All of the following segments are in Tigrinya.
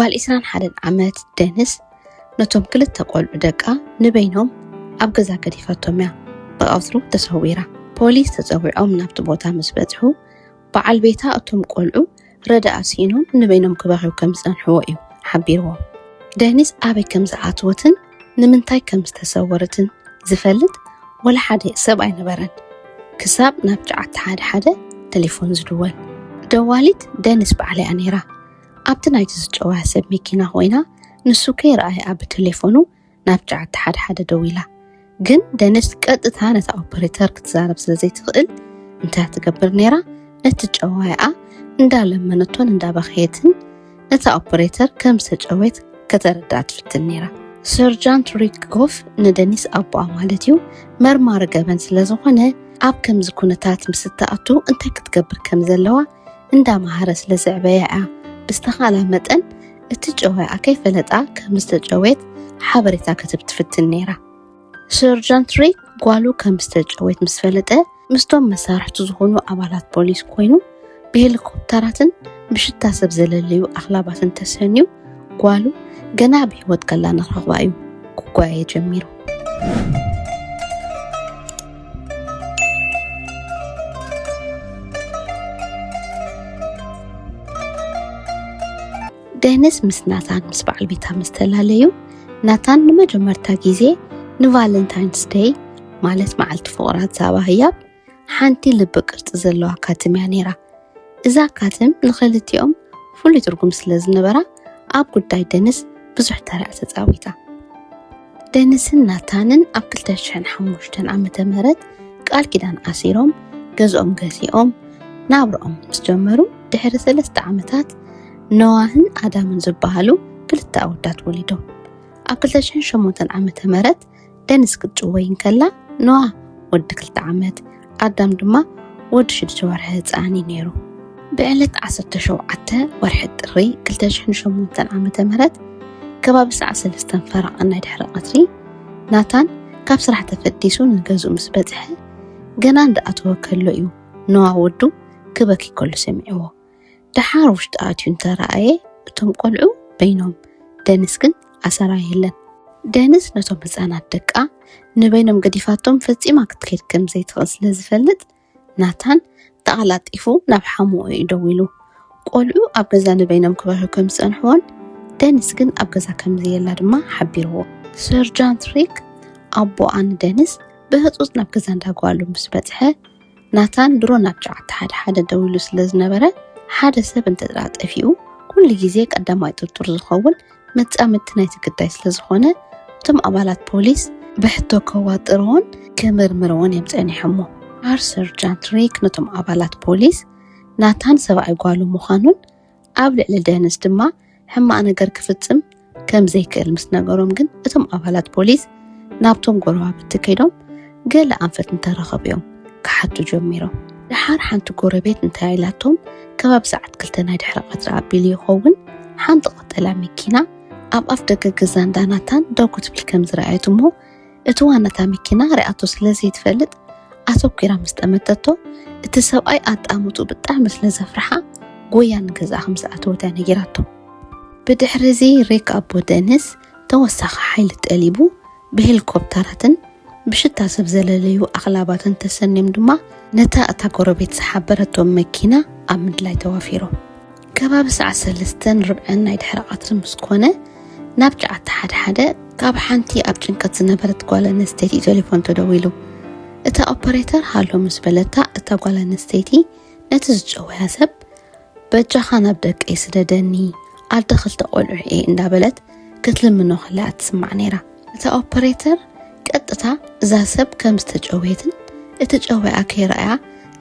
ጓል 21 ዓመት ደንስ ነቶም ክልተ ቆልዑ ደቃ ንበይኖም ኣብ ገዛ ገዲፋቶም እያ ብቀትሩ ተሰዊራ። ፖሊስ ተፀዊዖም ናብቲ ቦታ ምስ በጽሑ በዓል ቤታ እቶም ቆልዑ ረዳኣ ሲኖም ንበይኖም ክበኺው ከም ዝጸንሕዎ እዩ ሓቢርዎ። ደንስ ኣበይ ከም ዝኣትወትን ንምንታይ ከም ዝተሰወረትን ዝፈልጥ ወላ ሓደ ሰብ ኣይነበረን ክሳብ ናብ 911 ቴሌፎን ዝድወል። ደዋሊት ደንስ በዓለያ ነይራ። ኣብቲ ናይቲ ዝጨዋ ሰብ መኪና ኮይና ንሱ ከይረኣያ ብቴሌፎኑ ናብ 911 ደው ኢላ። ግን ደንስ ቀጥታ ነታ ኦፐሬተር ክትዛረብ ስለዘይትኽእል እንታይ ትገብር ነይራ? ነቲ ጨዋይኣ እንዳለመነቶን እንዳበኸየትን ነታ ኦፐሬተር ከም ዝተጨወት ከተረዳእ ትፍትን ነይራ። ሰርጃንት ሪክ ጎፍ ንደንስ ኣቦኣ ማለት እዩ መርማሪ ገበን ስለዝኾነ ኣብ ከምዚ ኩነታት ምስ ተኣቱ እንታይ ክትገብር ከም ዘለዋ እንዳማሃረ ስለዝዕበያ ብዝተኻላ መጠን እቲ ጨዋይኣ ከይፈለጣ ከም ዝተጨወት ሓበሬታ ክትብ ትፍትን ነይራ። ሰርጃንት ሪክ ጓሉ ከም ዝተጨወት ምስ ፈለጠ ምስቶም መሳርሕቲ ዝኾኑ ኣባላት ፖሊስ ኮይኑ ብሄሊኮፕተራትን ብሽታ ሰብ ዘለለዩ ኣኽላባትን ተሰንዩ ጓሉ ገና ብሂወት ከላ ንረኽባ እዩ ክጓየ ጀሚሩ። ደንስ ምስ ናታን ምስ በዓል ቤታ ምስተላለዩ ናታን ንመጀመርታ ጊዜ ንቫለንታይንስ ዴይ ማለት መዓልቲ ፍቕራት ዛባ ህያብ ሓንቲ ልቢ ቅርፂ ዘለዋ ካትም እያ ነይራ። እዛ ካትም ንኽልቲኦም ፍሉይ ትርጉም ስለ ዝነበራ ኣብ ጉዳይ ደንስ ብዙሕ ተርያ ተፃዊታ። ደንስን ናታንን ኣብ 2005 ዓመተ ምህረት ቃል ኪዳን ኣሲሮም ገዝኦም ገዚኦም ናብርኦም ምስ ጀመሩ ድሕሪ 3 ዓመታት ኖዋህን ኣዳምን ዝበሃሉ ክልተ ኣወዳት ወሊዶም። ኣብ 2008 ዓመተ ምህረት ደንስ ክትጭወይን ከላ ኖዋ ወዲ 2 ዓመት ኣዳም ድማ ወዲ 6 ወርሒ ህፃን ነይሩ። ብዕለት 17 ወርሒ ጥሪ 2008 ዓመተ ምህረት ከባቢ ሰዓት 3 ፈረቕ ናይ ድሕሪ ቀትሪ ናታን ካብ ስራሕ ተፈዲሱ ንገዝኡ ምስ በጽሐ ገና እንዳኣተወ ከሎ እዩ ኖዋ ወዱ ክበኪ ከሎ ሰሚዕዎ። ድሓር ውሽጢ ኣትዩ እንተረኣየ እቶም ቆልዑ በይኖም ደንስ ግን ኣሰራ የለን። ደንስ ነቶም ህፃናት ደቃ ንበይኖም ገዲፋቶም ፈጺማ ክትከይድ ከም ዘይትኽእል ስለ ዝፈልጥ ናታን ተቐላጢፉ ናብ ሓሙኡ እዩ ደው ኢሉ ቆልዑ ኣብ ገዛ ንበይኖም ክበኪው ከም ዝጸንሕዎን ደንስ ግን ኣብ ገዛ ከም ዘየላ ድማ ሓቢርዎ። ሰርጃንት ሪክ ኣቦኣ ንደንስ ብህፁፅ ናብ ገዛ እንዳጓሉ ምስ በጽሐ ናታን ድሮ ናብ 911 ደው ኢሉ ስለ ዝነበረ ሓደ ሰብ እንተጥራጠፊኡ ኩሉ ግዜ ቀዳማይ ጥርጡር ዝኸውን መጻምድቲ ናይቲ ጉዳይ ስለ ዝኾነ እቶም ኣባላት ፖሊስ ብሕቶ ከዋጥርዎን ከመርምርዎን እዮም ጸኒሖሞ። ሰርጃንት ሪክ ነቶም ኣባላት ፖሊስ ናታን ሰብኣይ ጓሉ ምዃኑን ኣብ ልዕሊ ደንስ ድማ ሕማቕ ነገር ክፍጽም ከም ዘይክእል ምስ ነገሮም ግን እቶም ኣባላት ፖሊስ ናብቶም ጎረባብቲ ከይዶም ገለ ኣንፈት እንተረኸቡ እዮም ክሓቱ ጀሚሮም። ድሓር ሓንቲ ጎረቤት እንታይ ኢላቶም ከባቢ ሰዓት 2 ናይ ድሕሪ ቀትሪ ኣቢሉ ይኸውን ሓንቲ ቀጠልያ መኪና ኣብ ኣፍ ደገ ገዛ እንዳ ናታን ደው ክትብል ከም ዝረኣየት እሞ እቲ ዋናታ መኪና ሪኣቶ ስለዘይትፈልጥ ኣተኲራ ምስ ጠመተቶ እቲ ሰብኣይ ኣጣሙቱ ብጣዕሚ ስለ ዘፍርሓ ጎያ ንገዛ ከም ዝኣተወት እያ ነጊራቶ። ብድሕሪ እዚ ሪክ ኣቦ ደንስ ተወሳኺ ሓይሊ ጠሊቡ ብሄሊኮፕተራትን ብሽታ ሰብ ዘለለዩ ኣኽላባትን ተሰንዮም ድማ ነታ እታ ጎረቤት ዝሓበረቶም መኪና ኣብ ምድላይ ተዋፊሮም። ከባቢ ሰዓት 3:40 ናይ ድሕሪ ቀትሪ ምስ ኮነ ናብ 911 ካብ ሓንቲ ኣብ ጭንቀት ዝነበረት ጓል ኣንስተይቲ ቴሌፎን ተደዊሉ። እታ ኦፐሬተር ሃሎ ምስ በለታ እታ ጓል ኣንስተይቲ ነቲ ዝጨወያ ሰብ በጃኻ ናብ ደቀይ ስደደኒ ኣደ 2 ቆልዑ እየ እንዳበለት ክትልምኖ ከላ ትስማዕ ነይራ። እታ ኦፐሬተር ቀጥታ እዛ ሰብ ከም ዝተጨወየትን እቲ ጨወያ ከይረኣያ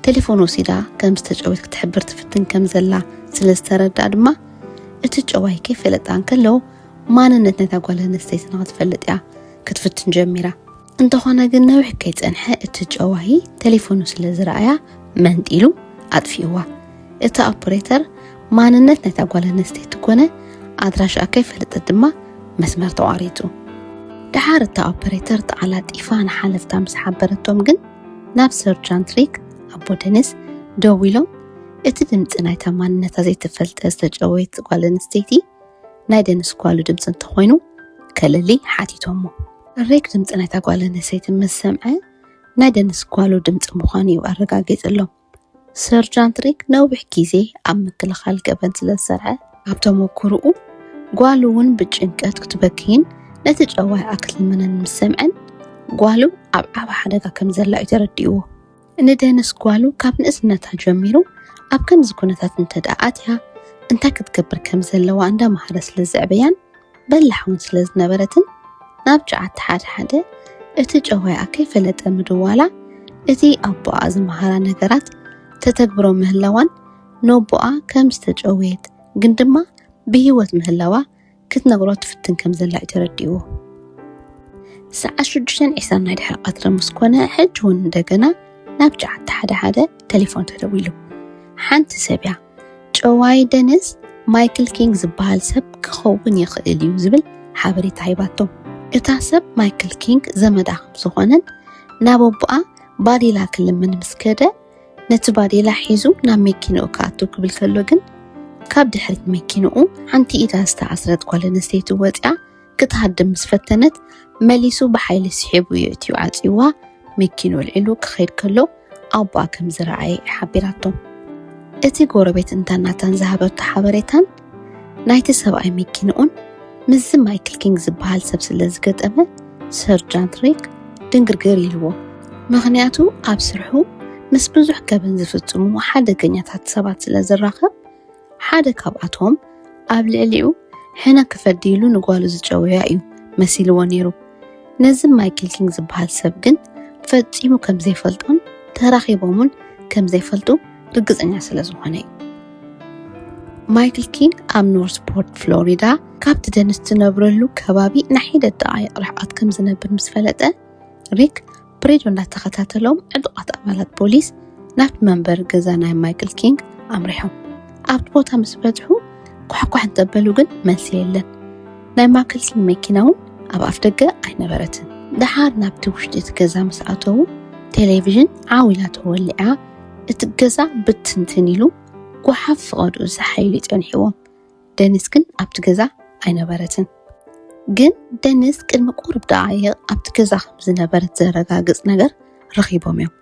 ቴሌፎን ወሲዳ ከም ዝተጨወት ክትሕብር ትፍትን ከም ዘላ ስለ ዝተረዳእ ድማ እቲ ጨዋይ ከይፈለጣን ከሎ ማንነት ነታ ጓል ኣንስተይቲ ንኽትፈልጥ እያ ክትፍትን ጀሚራ። እንተኾነ ግን ነዊሕ ከይጸንሐ እቲ ጨዋይ ቴሌፎኑ ስለ ዝረኣያ መንጢሉ ኣጥፊእዋ። እታ ኦፐሬተር ማንነት ነታ ጓል ኣንስተይቲ ኮነ ኣድራሻ ከይፈለጠት ድማ መስመር ተቋሪጹ። ድሓር እታ ኦፐሬተር ተቐላጢፋ ንሓለፍታ ምስ ሓበረቶም ግን ናብ ሰርጃንት ሪክ ኣቦ ደንስ ደው ኢሎም እቲ ድምፂ ናይታ ማንነታ ዘይተፈልጠ ዝተጨወየት ጓል ኣንስተይቲ ናይ ደንስ ጓሉ ድምፂ እንተኾይኑ ከለሊ ሓቲቶሞ ሪክ ድምፂ ናይታ ጓል ኣንስተይቲ ምስ ሰምዐ ናይ ደንስ ጓሉ ድምፂ ምዃኑ እዩ ኣረጋጊፅሎም ሰርጃንት ሪክ ነዊሕ ግዜ ኣብ ምክልኻል ገበን ስለ ዝሰርሐ ኣብ ተመክርኡ ጓሉ እውን ብጭንቀት ክትበክይን ነቲ ጨዋይ ኣክልምነን ምስ ሰምዐን ጓሉ ኣብ ዓባ ሓደጋ ከም ዘላ እዩ ተረዲእዎ ንደንስ ጓሉ ካብ ንእስነታ ጀሚሩ ኣብ ከምዚ ኩነታት እንተደኣትያ እንታይ ክትገብር ከም ዘለዋ እንዳምሃረ ስለ ዝዕበያን በላሕውን ስለ ዝነበረትን ናብ ጨዓት ሓደ እቲ ጨዋይ ከይፈለጠ ምድዋላ እቲ ኣቦኣ ዝመሃራ ነገራት ተተግብሮ ምህላዋን ነቦኣ ከም ዝተጨወየት ግን ድማ ብሂወት ምህላዋ ክትነግሮ ትፍትን ከም ዘላ እዩ ተረዲእዎ ሰዓት 6:20 ናይ ድሕሪ ቀትሪ ምስ ኮነ ሕጂ እውን እንደገና ናብ ጨዓት ሓደ ቴሌፎን ተደዊሉ ሓንቲ ሰብያ ጨዋይ ደንስ ማይክል ኪንግ ዝበሃል ሰብ ክኸውን ይኽእል እዩ ዝብል ሓበሬታ ሂባቶም እታ ሰብ ማይክል ኪንግ ዘመዳ ከም ዝኾነን ናብ ኣቦኣ ባዴላ ክልምን ምስ ከደ ነቲ ባዴላ ሒዙ ናብ መኪንኡ ከኣቱ ክብል ከሎ ግን ካብ ድሕሪት መኪንኡ ሓንቲ ኢዳ ዝተኣስረት ጓል ኣንስተይቲ ወፂኣ ክትሃድም ምስ ፈተነት መሊሱ ብሓይሊ ስሒቡ የእትዩ ዓፂዋ መኪንኡ ልዒሉ ክኸይድ ከሎ ኣቦኣ ከም ዝረኣየ ሓቢራቶም እቲ ጎረቤት እንታናታን ዝሃበቶ ሓበሬታን ናይቲ ሰብኣይ መኪንኡን ምስ ማይክል ኪንግ ዝበሃል ሰብ ስለ ዝገጠመ ሰርጃንት ሪክ ድንግርግር ኢልዎ ምክንያቱ ኣብ ስርሑ ምስ ብዙሕ ገበን ዝፍጽሙ ሓደገኛታት ሰባት ስለ ዝራኸብ ሓደ ካብኣቶም ኣብ ልዕሊኡ ሕነ ክፈዲሉ ንጓሉ ዝጨወያ እዩ መሲልዎ ነይሩ ነዚ ማይክል ኪንግ ዝበሃል ሰብ ግን ፈጺሙ ከም ዘይፈልጦን ተራኺቦምን ከም ዘይፈልጡ ርግፀኛ ስለ ዝኾነ እዩ ማይክል ኪንግ ኣብ ኖርስፖርት ፍሎሪዳ ካብቲ ደንስ ትነብረሉ ከባቢ ንሓደ ደቂቕ ርሕቀት ከም ዝነብር ምስ ፈለጠ ሪክ ብሬድዮ እንዳተኸታተሎም ዕጡቃት ኣባላት ፖሊስ ናብቲ መንበሪ ገዛ ናይ ማይክል ኪንግ ኣምሪሖም ኣብቲ ቦታ ምስ በፅሑ ኳሕኳሕ እንተበሉ ግን መልሲ የለን ናይ ማይክል ኪንግ መኪና እውን ኣብ ኣፍ ደገ ኣይነበረትን ድሓር ናብቲ ውሽጢ እቲ ገዛ ምስ ኣተው ቴሌቪዥን ዓዊላ ተወሊዓ እቲ ገዛ ብትንትን ኢሉ ጓሓፍ ፍቐድኡ ዝሓይሉ ይፀኒሕዎም ደንስ ግን ኣብቲ ገዛ ኣይነበረትን ግን ደንስ ቅድሚ ቁርብ ደቂቕ ኣብቲ ገዛ ከም ዝነበረት ዘረጋግፅ ነገር ረኺቦም እዮም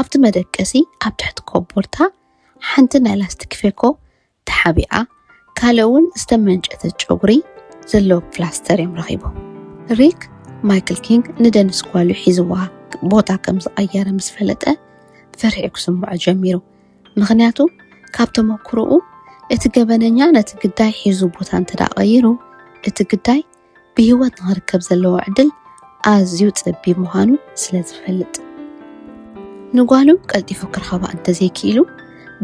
ኣብቲ መደቀሲ ኣብ ትሕቲ ኮቦርታ ሓንቲ ናይ ላስቲክ ፌኮ ተሓቢኣ ካልእ እውን ዝተመንጨተ ጨጉሪ ዘለዎ ፕላስተር እዮም ረኺቦም ሪክ ማይክል ኪንግ ንደንስ ጓሉ ሒዝዋ ቦታ ከም ዝቐየረ ምስ ፈለጠ ፍርሒ ክስምዖ ጀሚሩ ምክንያቱ ካብ ተመክርኡ እቲ ገበነኛ ነቲ ግዳይ ሒዙ ቦታ እንተዳቐይሩ እቲ ግዳይ ብሂወት ንኽርከብ ዘለዎ ዕድል ኣዝዩ ፀቢብ ምዃኑ ስለ ዝፈልጥ ንጓሉ ቀልጢፉ ክረኸባ እንተዘይክኢሉ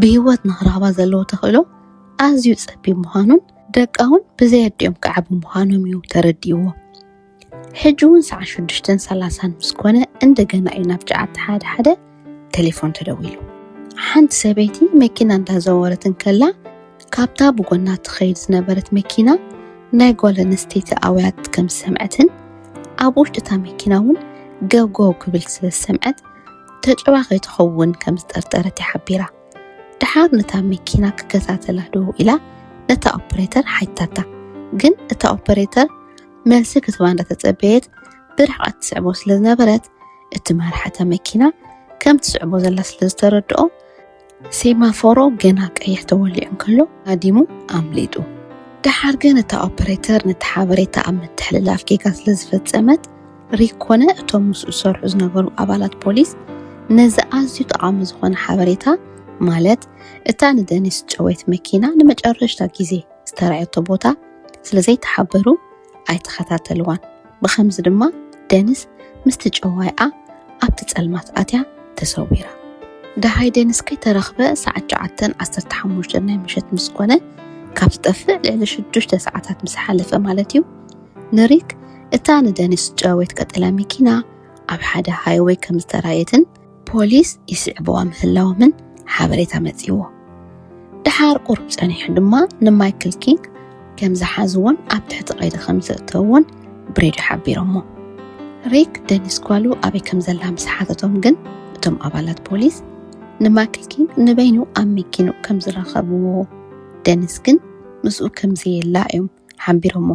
ብሂወት ንኽረኸባ ዘለዎ ተኽእሎ ኣዝዩ ፀቢብ ምዃኑን ደቃውን ብዘየድዮም ክዓቢ ምዃኖም እዩ ተረዲእዎ ሕጂ እውን ሰዓት 6:30 ምስ ኮነ እንደገና እዩ ናብ ጨዓት ሓደ ቴሌፎን ተደዊሉ ሓንቲ ሰበይቲ መኪና እንዳዘወረትን ከላ ካብታ ብጎና ትኸይድ ዝነበረት መኪና ናይ ጓል ኣንስተይቲ ኣውያት ከም ሰምዐትን ኣብ ውሽጢ እታ መኪና እውን ገውገው ክብል ስለ ሰምዐት ተጨዋኺ ትኸውን ከም ዝጠርጠረት ይሓቢራ ድሓር ነታ መኪና ክከታተላ ደው ኢላ ነታ ኦፕሬተር ሓይታታ ግን እታ ኦፕሬተር መልሲ ክትባ እንዳተፀበየት ብርሕቀት ትስዕቦ ስለ ዝነበረት እቲ መርሓታ መኪና ከም ትስዕቦ ዘላ ስለ ዝተረድኦ ሴማፎሮ ገና ቀይሕ ተወሊዑ ከሎ ኣዲሙ ኣምሊጡ ድሓር ግን እታ ኦፕሬተር ነቲ ሓበሬታ ኣብ ምትሕልላፍ ጌጋ ስለ ዝፈፀመት ሪክ ኮነ እቶም ምስኡ ዝሰርሑ ዝነበሩ ኣባላት ፖሊስ ነዚ ኣዝዩ ጠቃሚ ዝኾነ ሓበሬታ ማለት እታ ንደንስ ጨወይት መኪና ንመጨረሻ ግዜ ዝተራእየቶ ቦታ ስለዘይተሓበሩ ኣይተኸታተልዋን ብኸምዚ ድማ ደንስ ምስቲ ጨዋይኣ ኣብቲ ፀልማት ኣትያ ተሰዊራ ደሃይ ደንስ ከይተረኽበ ሰዓት 9:15 ናይ ምሸት ምስ ኮነ ካብ ዝጠፍእ ልዕሊ 6 ሰዓታት ምስ ሓለፈ ማለት እዩ ንሪክ እታ ንደንስ ጨወይት ቀጠልያ መኪና ኣብ ሓደ ሃይዌይ ከም ዝተራእየትን ፖሊስ ይስዕብዋ ምህላዎምን ሓበሬታ መፂዎ ድሓር ቁርብ ፀኒሑ ድማ ንማይክል ኪንግ ከም ዝሓዝዎን ኣብ ትሕቲ ቀይዲ ከም ዘእተውን ብሬድዮ ሓቢሮሞ ሪክ ደንስ ጓሉ ኣበይ ከም ዘላ ምስ ሓተቶም ግን እቶም ኣባላት ፖሊስ ንማይክል ኪንግ ንበይኑ ኣብ መኪንኡ ከም ዝረኸብዎ ደንስ ግን ምስኡ ከም ዘየላ እዮም ሓቢሮሞ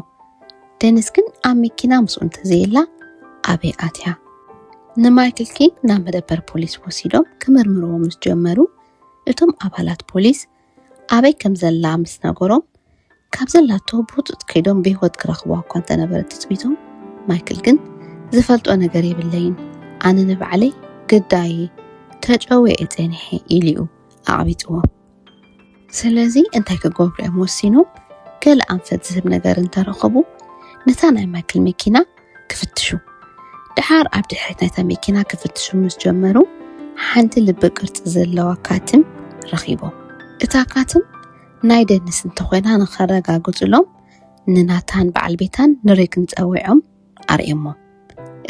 ደኒስ ግን ኣብ መኪና ምስኡ እንተዘይላ ኣበይ ኣትያ ንማይክል ኪንግ ናብ መደበር ፖሊስ ወሲዶም ክምርምርዎ ምስ ጀመሩ እቶም ኣባላት ፖሊስ ኣበይ ከም ዘላ ምስ ነገሮም ካብ ዘላቶ ብውጡጥ ከይዶም ብህይወት ክረኽብዋ እኳ እንተነበረት ትፅቢቶም ማይክል ግን ዝፈልጦ ነገር የብለይን ኣነ ንባዕለይ ግዳይ ተጨውየ ፀኒሐ ኢልዩ ኣዕቢጥዎ ስለዚ እንታይ ክገብሩ እዮም ወሲኖም ገለ ኣንፈት ዝህብ ነገር እንተረኸቡ ነታ ናይ ማይክል መኪና ክፍትሹ ድሓር ኣብ ድሕሪት ናይታ መኪና ክፍትሹ ምስ ጀመሩ ሓንቲ ልቢ ቅርፂ ዘለዋ ካትም ረኺቦም እታ ካትም ናይ ደኒስ እንተኾይና ንኸረጋግፅሎም ንናታን በዓል ቤታን ንሪክን ፀዊዖም ኣርኤሞም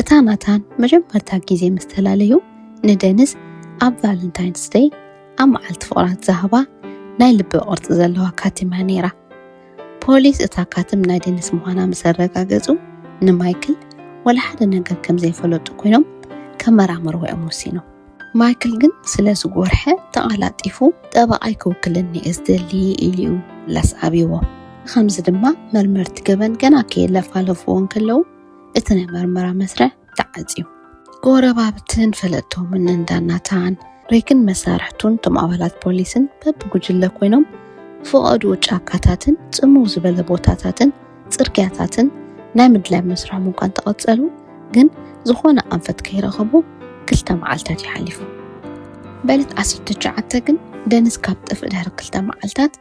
እታ ናታን መጀመርታ ግዜ ምስ ተላለዩ ንደኒስ ኣብ ቫለንታይንስ ዴይ ኣብ መዓልቲ ፍቕራት ዛህባ ናይ ልቢ ቅርፂ ዘለዋ ካትማ ነይራ ፖሊስ እታ ካትም ናይ ደኒስ ምዃና ምስ ኣረጋገፁ ንማይክል ወላ ሓደ ነገር ከም ዘይፈለጡ ኮይኖም ከመራምርዎ እዮም ወሲኖም ማይክል ግን ስለ ዝጎርሐ ተቐላጢፉ ጠበቓይ ክውክለኒ እየ ዝደሊ ኢልዩ ላስኣቢዎ ከምዚ ድማ መርመርቲ ገበን ገና ከየለፋለፍዎን ከለዉ እቲ ናይ መርመራ መስርሕ ተዓፅዩ ጎረባብትን ፈለጥቶምን እንዳናታን ሪክን መሳርሕቱን ቶም ኣባላት ፖሊስን በብጉጅለ ኮይኖም ፍቐዱ ጫካታትን ጽምው ዝበለ ቦታታትን ጽርግያታትን ናይ ምድላይ መስርሖም እንኳን ተቐፀሉ ግን ዝኾነ ኣንፈት ከይረኸቡ 2 መዓልታት ይሓሊፉ በለት 19 ግን ደኒስ ካብ ጥፍእ ድሕሪ 2 መዓልታት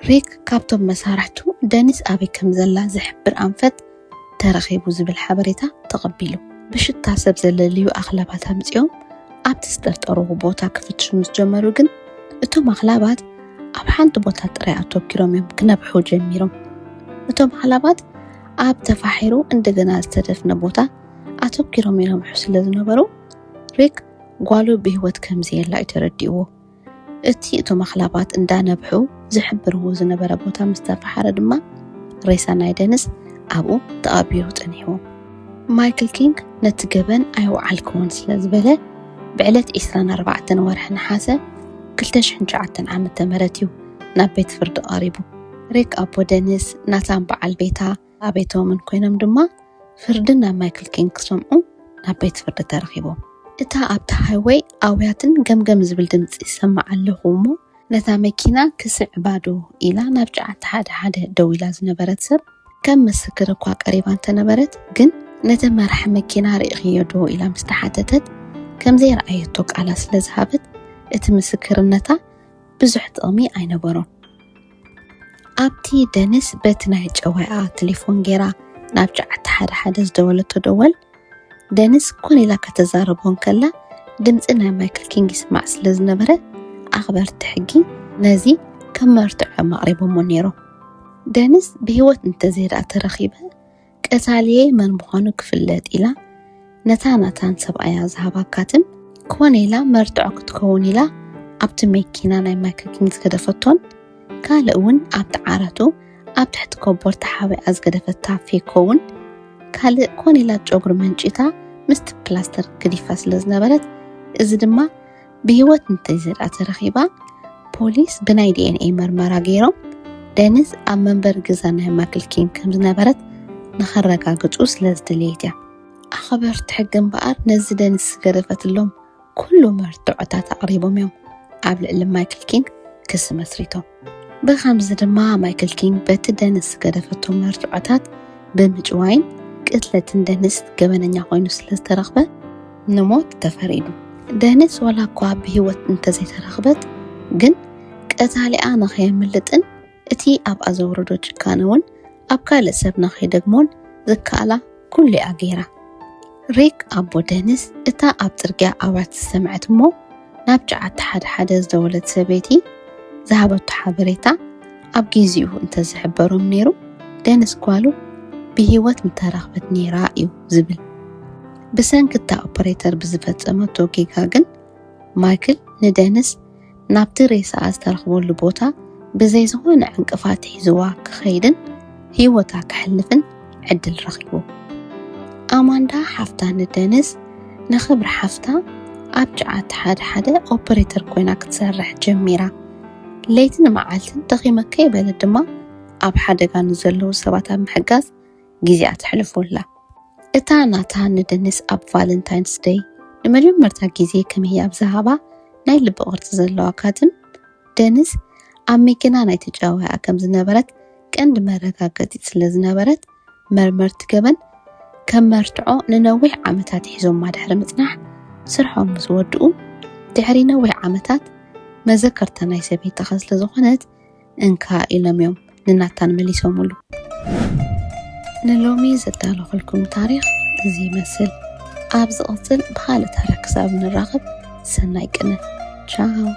ሪክ ካብቶም መሳርሕቱ ደኒስ ኣበይ ከም ዘላ ዝሕብር ኣንፈት ተረኺቡ ዝብል ሓበሬታ ተቐቢሉ ብሽታ ሰብ ዘለልዩ ኣኽላባት ኣምፂኦም ኣብቲ ዝጠርጠርዎ ቦታ ክፍትሹ ምስ ጀመሩ ግን እቶም ኣኽላባት ኣብ ሓንቲ ቦታ ጥራይ ኣተኪሮም እዮም ክነብሑ ጀሚሮም እቶም ኣኽላባት ኣብ ተፋሒሩ እንደገና ዝተደፍነ ቦታ ኣተኪሮም ይነብሑ ስለ ዝነበሩ ሪክ ጓሉ ብህይወት ከምዘየላ ተረዲእዎ እቲ እቶም ኣኽላባት እንዳነብሑ ዝሕብርዎ ዝነበረ ቦታ ምስ ተፋሓረ ድማ ሬሳ ናይ ደኒስ ኣብኡ ተቐቢሩ ፀኒሕዎ ማይክል ኪንግ ነቲ ገበን ኣይወዓልክዎን ስለ ዝበለ ብዕለት 24 ወርሒ ነሓሰ 2009 ዓመተ ምህረት እዩ ናብ ቤት ፍርዲ ቀሪቡ ሪክ ኣቦ ደኒስ ናታን በዓል ቤታ ኣቤቶምን ኮይኖም ድማ ፍርዲ ናብ ማይክል ኪንግ ክሰምዑ ናብ ቤት ፍርዲ ተረኺቦም እታ ኣብቲ ሃይዌይ ኣውያትን ገምገም ዝብል ድምፂ ይሰማዕ ኣለኹ እሞ ነታ መኪና ክስዕ ባዶ ኢላ ናብ ጫዓት ሓደ ደው ኢላ ዝነበረት ሰብ ከም ምስክር እኳ ቀሪባ እንተነበረት ግን ነቲ መራሒ መኪና ርኢኽዮ ዶ ኢላ ምስ ተሓተተት ከምዘይረኣየቶ ቃላ ስለ ዝሃበት እቲ ምስክርነታ ብዙሕ ጥቕሚ ኣይነበሮን ኣብቲ ደኒስ በቲ ናይ ጨዋያ ቴሌፎን ጌራ ናብ ጫዓት ሓደ ዝደወለቶ ደወል ደኒስ ኮን ኢላ ከተዛረቦን ከላ ድምፂ ናይ ማይክል ኪንግ ይስማዕ ስለ ዝነበረ ኣኽበርቲ ሕጊ ነዚ ከም መርትዖም ኣቕሪቦሞ ነይሮም ደኒስ ብህይወት እንተዘይረኣ ተረኺበ ቀታልየ መን ምዃኑ ክፍለጥ ኢላ ነታ ናታን ሰብኣያ ዝሃባ ካትም ኮን ኢላ መርትዖ ክትከውን ኢላ ኣብቲ መኪና ናይ ማይክል ኪንግ ዝገደፈቶን ካልእ እውን ኣብቲ ዓራቱ ኣብ ትሕቲ ኮቦር ተሓቢኣ ዝገደፈታ ፌኮውን ካልእ ኮን ኢላ ጨጉሪ መንጭታ ምስቲ ፕላስተር ክዲፋ ስለ ዝነበረት እዚ ድማ ብህይወት እንተዘይረኣ ተረኺባ ፖሊስ ብናይ ዲኤንኤ መርመራ ገይሮም ደኒስ ኣብ መንበር ገዛ ናይ ማይክል ኪንግ ከም ዝነበረት ንኸረጋግፁ ስለ ዝድልየት እያ ኣኽበርቲ ሕጊ እምበኣር ነዚ ደኒስ ዝገደፈትሎም ኩሉ መርትዖታት ኣቕሪቦም እዮም ኣብ ልዕሊ ማይክል ኪንግ ክሲ መስሪቶም ብኸምዚ ድማ ማይክል ኪንግ በቲ ደኒስ ዝገደፈቶም መርትዖታት ብምጭዋይን ቅትለትን ደኒስ ገበነኛ ኮይኑ ስለ ዝተረኽበ ንሞት ተፈሪዱ ደኒስ ወላ እኳ ብህይወት እንተዘይተረኽበት ግን ቀታሊኣ ንኸየምልጥን እቲ ኣብኣ ዘውረዶ ጭካነ እውን ኣብ ካልእ ሰብ ንኸይደግሞን ዝከኣላ ኩሉ እያ ገይራ ሪክ ኣቦ ደኒስ እታ ኣብ ፅርግያ ኣዋት ዝሰምዐት እሞ ናብ ጫዓት ሓደ ዝደወለት ሰበይቲ ዝሃበቱ ሓበሬታ ኣብ ጊዜኡ እንተዝሕበሮም ነይሩ ደኒስ ጓሉ ብህይወት ምተረኽበት ነይራ እዩ ዝብል ብሰንክታ ኦፐሬተር ብዝፈፀመቶ ጌጋ ግን ማይክል ንደኒስ ናብቲ ሬሳ ዝተረኽበሉ ቦታ ብዘይ ዝኾነ ዕንቅፋት ሒዝዋ ክኸይድን ህይወታ ክሕልፍን ዕድል ረኺቡ ኣማንዳ ሓፍታ ንደኒስ ንኽብሪ ሓፍታ ኣብ ጫዓት ሓደ ኦፐሬተር ኮይና ክትሰርሕ ጀሚራ ለይትን መዓልትን ደኺመከ ይበለ ድማ ኣብ ሓደጋ ንዘለዉ ሰባት ኣብ ምሕጋዝ ጊዜኣ ተሕልፎላ። እታ ናታን ንደኒስ ኣብ ቫለንታይንስ ዴይ ንመጀመርታ ጊዜ ከምህያብ ዝሃባ ናይ ልቢ ቅርፂ ዘለዋ ካትም ደኒስ ኣብ መኪና ናይ ተጫዋያ ከም ዝነበረት ቀንዲ መረጋገፂት ስለ ዝነበረት መርመርቲ ገበን ከም መርትዖ ንነዊሕ ዓመታት ሒዞም ድሕሪ ምጽናሕ ስርሖም ምስ ወድኡ ድሕሪ ነዊሕ ዓመታት መዘከርታ ናይ ሰበይታ ስለ ዝኾነት እንካ ኢሎም እዮም ንናታን መሊሶምሉ። ንሎሚ ዘዳለኹልኩም ታሪኽ እዚ ይመስል። ኣብ ዝቕፅል ብኻልእ ታሪኽ ክሳብ ንራኸብ ሰናይ ቅነ ቻው።